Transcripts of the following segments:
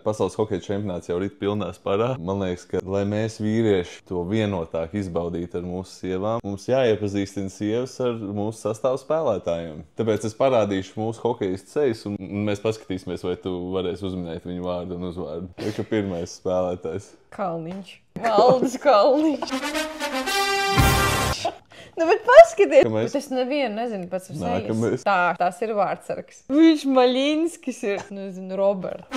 Pasaules hokeja čempionāts jau rīt pilnā sparā. Man liekas, ka, lai mēs vīrieši to vienotāk izbaudītu ar mūsu sievām, mums jāiepazīstina sievas ar mūsu sastāvu spēlētājiem. Tāpēc es parādīšu mūsu hokejistu sejas, un mēs paskatīsimies, vai tu varēsi uzminēt viņu vārdu un uzvārdu. Vai ka pirmais spēlētājs? Kalniņš. Valdis Kalniņš. Nu, bet paskatieties, bet es nevienu nezinu pats ar sejas. Tās ir vārdsargs. Viņš Maļinskis ir, nezinu, Roberts.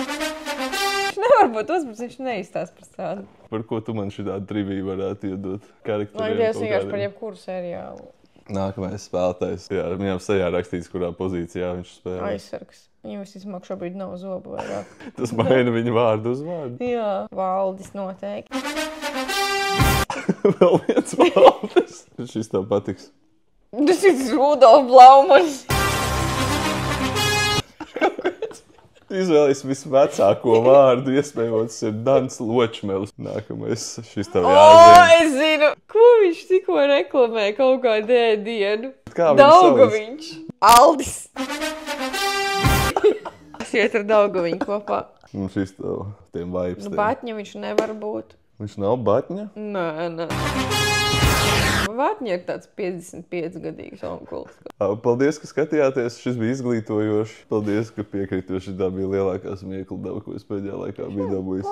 Viņš nevar būt uzbrukts, viņš neizstās par tādu. Par ko tu man šitādu triviju varētu iedot? Man liekas vienkārši par jebkuru seriālu. Nākamais spēlētājs. Jā, viņam sejā rakstīts, kurā pozīcijā viņš spēlē. Aizsargs. Viņam visticamāk šobrīd nav zobu vairāk. Tas maina viņa vārdu uz vārdu? Jā, Valdis noteikti. Vēl viens Valdis. Šis tev patiks. Tas ir Rudolf Blaumanis. Izvēlēs visvecāko vārdu, iespējams, ir Dans Ločmelis. Nākamais, šis tev jāzina. Es zinu! Ko viņš tikko reklamē kaut kādu ēdienu? Kā viņš Daugaviņš. Aldis. Es iet ar Daugaviņu kopā. Un šis tev tiem vibes. Nu, Batņa viņš nevar būt. Viņš nav Batņa? Nē. Vatņa ir tāds 55-gadīgs onkulis. Paldies, ka skatījāties. Šis bija izglītojošs. Paldies, ka piekrītoši. Tā bija lielākā smiekla deva, ko es pēdējā laikā biju dabūjis.